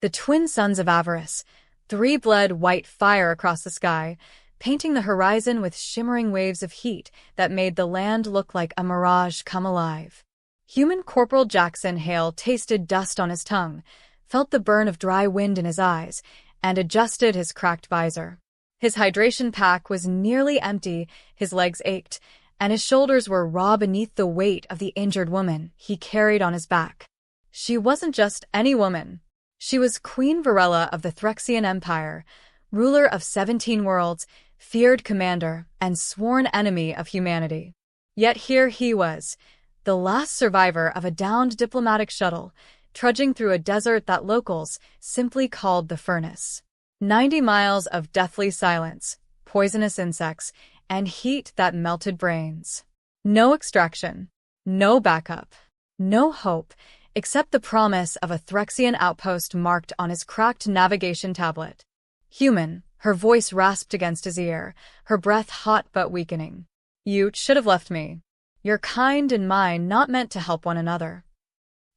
The twin sons of avarice, three bled white fire across the sky, painting the horizon with shimmering waves of heat that made the land look like a mirage come alive. Human Corporal Jackson Hale tasted dust on his tongue, felt the burn of dry wind in his eyes, and adjusted his cracked visor. His hydration pack was nearly empty, his legs ached, and his shoulders were raw beneath the weight of the injured woman he carried on his back. She wasn't just any woman. She was Queen Varela of the Threxian Empire, ruler of 17 worlds, feared commander, and sworn enemy of humanity. Yet here he was, the last survivor of a downed diplomatic shuttle, trudging through a desert that locals simply called the Furnace. 90 miles of deathly silence, poisonous insects, and heat that melted brains. No extraction, no backup, no hope, except the promise of a Threxian outpost marked on his cracked navigation tablet. Human, her voice rasped against his ear, her breath hot but weakening. You should have left me. Your kind and mine not meant to help one another.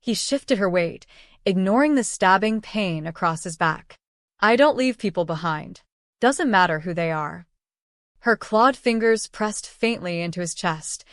He shifted her weight, ignoring the stabbing pain across his back. I don't leave people behind. Doesn't matter who they are. Her clawed fingers pressed faintly into his chest,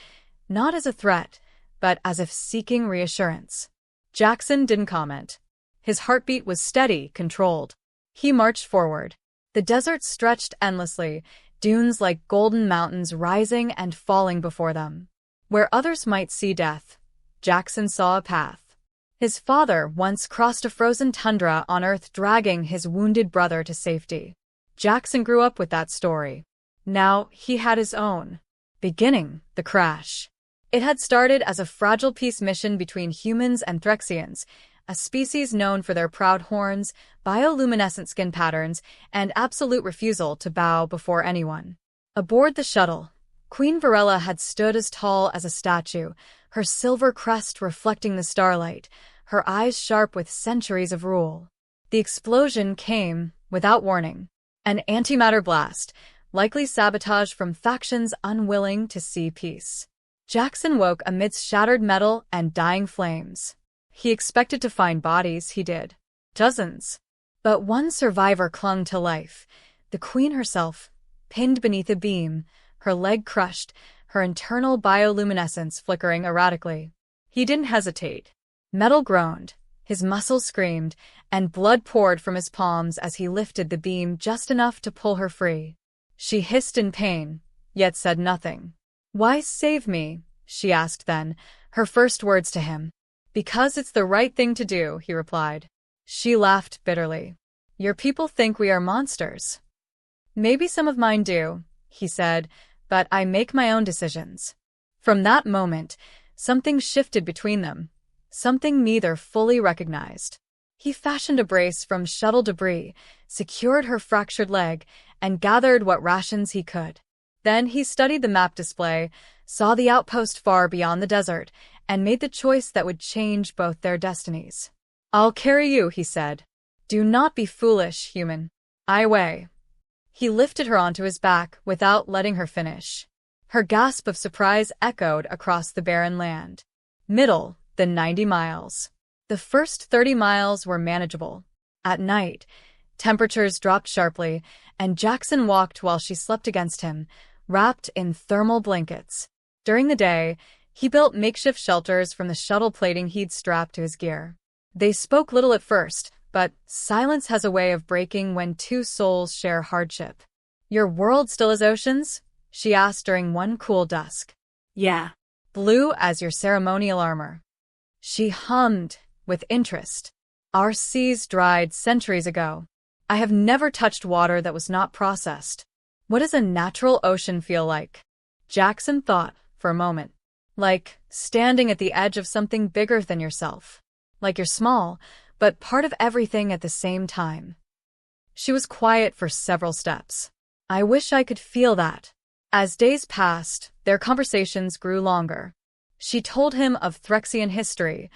not as a threat, but as if seeking reassurance. Jackson didn't comment. His heartbeat was steady, controlled. He marched forward. The desert stretched endlessly, dunes like golden mountains rising and falling before them. Where others might see death, Jackson saw a path. His father once crossed a frozen tundra on Earth, dragging his wounded brother to safety. Jackson grew up with that story. Now he had his own. Beginning, the crash. It had started as a fragile peace mission between humans and Threxians, a species known for their proud horns, bioluminescent skin patterns, and absolute refusal to bow before anyone. Aboard the shuttle, Queen Varela had stood as tall as a statue, her silver crest reflecting the starlight, her eyes sharp with centuries of rule. The explosion came, without warning. An antimatter blast, likely sabotage from factions unwilling to see peace. Jackson woke amidst shattered metal and dying flames. He expected to find bodies, he did. Dozens. But one survivor clung to life, the queen herself, pinned beneath a beam, her leg crushed, her internal bioluminescence flickering erratically. He didn't hesitate. Metal groaned, his muscles screamed, and blood poured from his palms as he lifted the beam just enough to pull her free. She hissed in pain, yet said nothing. Why save me? She asked then, her first words to him. Because it's the right thing to do, he replied. She laughed bitterly. Your people think we are monsters. Maybe some of mine do, he said, but I make my own decisions. From that moment, something shifted between them, something neither fully recognized. He fashioned a brace from shuttle debris, secured her fractured leg, and gathered what rations he could. Then he studied the map display, saw the outpost far beyond the desert, and made the choice that would change both their destinies. I'll carry you, he said. Do not be foolish, human. I weigh. He lifted her onto his back without letting her finish. Her gasp of surprise echoed across the barren land. Middle, the 90 miles. The first 30 miles were manageable. At night, temperatures dropped sharply, and Jackson walked while she slept against him, wrapped in thermal blankets. During the day, he built makeshift shelters from the shuttle plating he'd strapped to his gear. They spoke little at first, but silence has a way of breaking when two souls share hardship. Your world still has oceans? She asked during one cool dusk. Yeah. Blue as your ceremonial armor. She hummed, with interest. Our seas dried centuries ago. I have never touched water that was not processed. What does a natural ocean feel like? Jackson thought, for a moment. Like standing at the edge of something bigger than yourself. Like you're small, but part of everything at the same time. She was quiet for several steps. I wish I could feel that. As days passed, their conversations grew longer. She told him of Threxian history,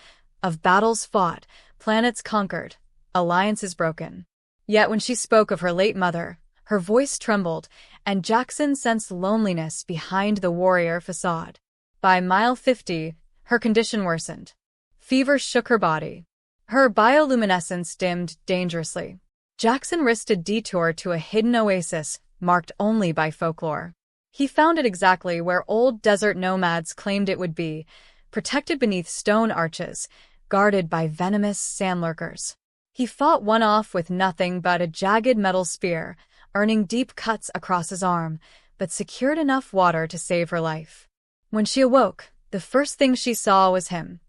of battles fought, planets conquered, alliances broken. Yet when she spoke of her late mother, her voice trembled, and Jackson sensed loneliness behind the warrior facade. By mile 50, her condition worsened. Fever shook her body. Her bioluminescence dimmed dangerously. Jackson risked a detour to a hidden oasis, marked only by folklore. He found it exactly where old desert nomads claimed it would be, protected beneath stone arches, guarded by venomous sandlurkers. He fought one off with nothing but a jagged metal spear, earning deep cuts across his arm, but secured enough water to save her life. When she awoke, the first thing she saw was him,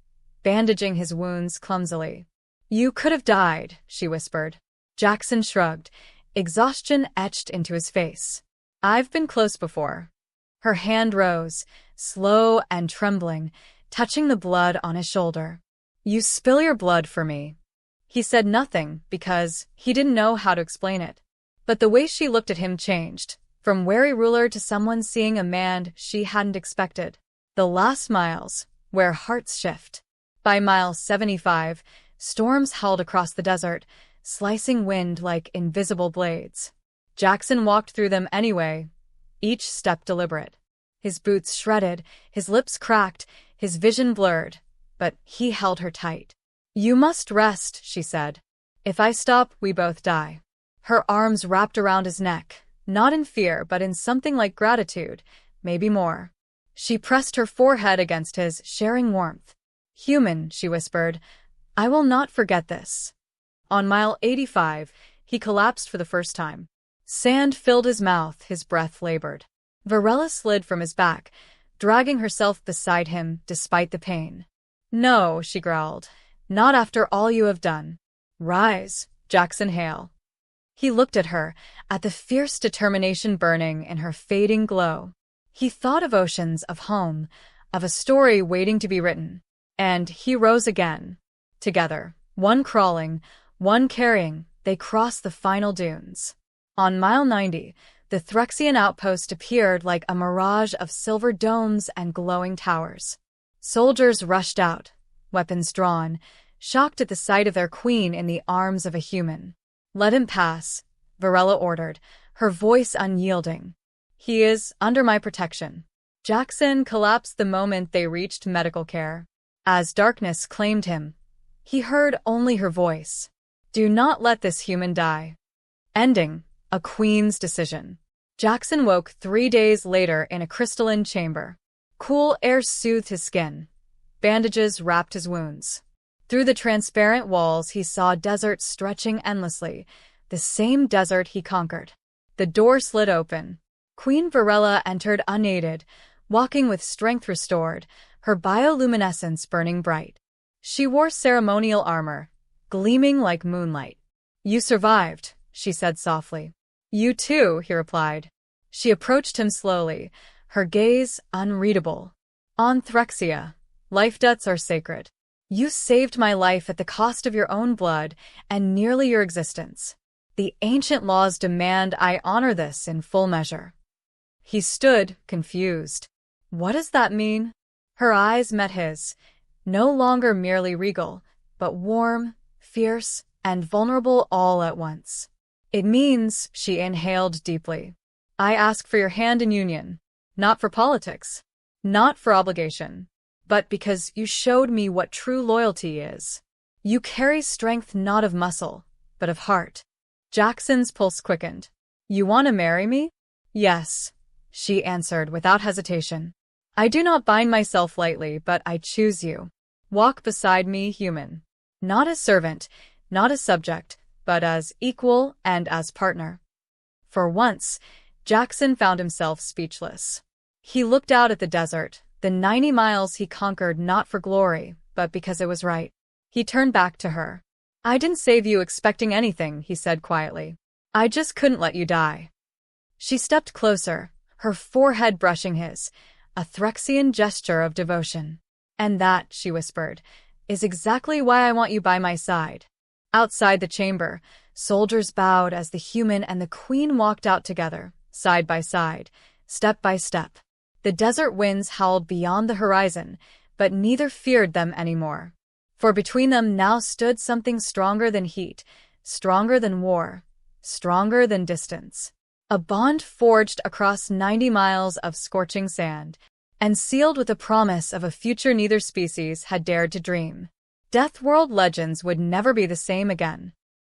bandaging his wounds clumsily. "You could have died," she whispered. Jackson shrugged, exhaustion etched into his face. "I've been close before." Her hand rose, slow and trembling, touching the blood on his shoulder. "You spill your blood for me." He said nothing because he didn't know how to explain it. But the way she looked at him changed, from wary ruler to someone seeing a man she hadn't expected. The last miles, where hearts shift. By mile 75, storms howled across the desert, slicing wind like invisible blades. Jackson walked through them anyway, each step deliberate. His boots shredded, his lips cracked, his vision blurred, but he held her tight. "You must rest," she said. "If I stop, we both die." Her arms wrapped around his neck, not in fear but in something like gratitude, maybe more. She pressed her forehead against his, sharing warmth. "Human," she whispered, "I will not forget this." On mile 85, he collapsed for the first time. Sand filled his mouth, his breath labored. Varela slid from his back, dragging herself beside him despite the pain. "No," she growled, "not after all you have done." "Rise, Jackson Hale." He looked at her, at the fierce determination burning in her fading glow. He thought of oceans, of home, of a story waiting to be written. And he rose again. Together, one crawling, one carrying, they crossed the final dunes. On mile 90, the Threxian outpost appeared like a mirage of silver domes and glowing towers. Soldiers rushed out, weapons drawn, shocked at the sight of their queen in the arms of a human. "Let him pass," Varela ordered, her voice unyielding. "He is under my protection." Jackson collapsed the moment they reached medical care. As darkness claimed him, he heard only her voice. "Do not let this human die." Ending, a queen's decision. Jackson woke 3 days later in a crystalline chamber. Cool air soothed his skin. Bandages wrapped his wounds. Through the transparent walls he saw desert stretching endlessly, the same desert he conquered. The door slid open. Queen Varela entered unaided, walking with strength restored, her bioluminescence burning bright. She wore ceremonial armor, gleaming like moonlight. "You survived," she said softly. "You too," he replied. She approached him slowly, her gaze unreadable. "On Threxia, life debts are sacred. You saved my life at the cost of your own blood and nearly your existence. The ancient laws demand I honor this in full measure." He stood, confused. "What does that mean?" Her eyes met his, no longer merely regal, but warm, fierce, and vulnerable all at once. "It means," she inhaled deeply, "I ask for your hand in union, not for politics, not for obligation, but because you showed me what true loyalty is. You carry strength not of muscle, but of heart." Jackson's pulse quickened. "You want to marry me?" "Yes," she answered without hesitation. "I do not bind myself lightly, but I choose you. Walk beside me, human. Not as servant, not as subject, but as equal and as partner." For once, Jackson found himself speechless. He looked out at the desert, the 90 miles he conquered not for glory, but because it was right. He turned back to her. "I didn't save you expecting anything," he said quietly. "I just couldn't let you die." She stepped closer, her forehead brushing his, a Threxian gesture of devotion. "And that," she whispered, "is exactly why I want you by my side." Outside the chamber, soldiers bowed as the human and the queen walked out together, side by side, step by step. The desert winds howled beyond the horizon, but neither feared them anymore. For between them now stood something stronger than heat, stronger than war, stronger than distance. A bond forged across 90 miles of scorching sand, and sealed with a promise of a future neither species had dared to dream. Deathworld legends would never be the same again.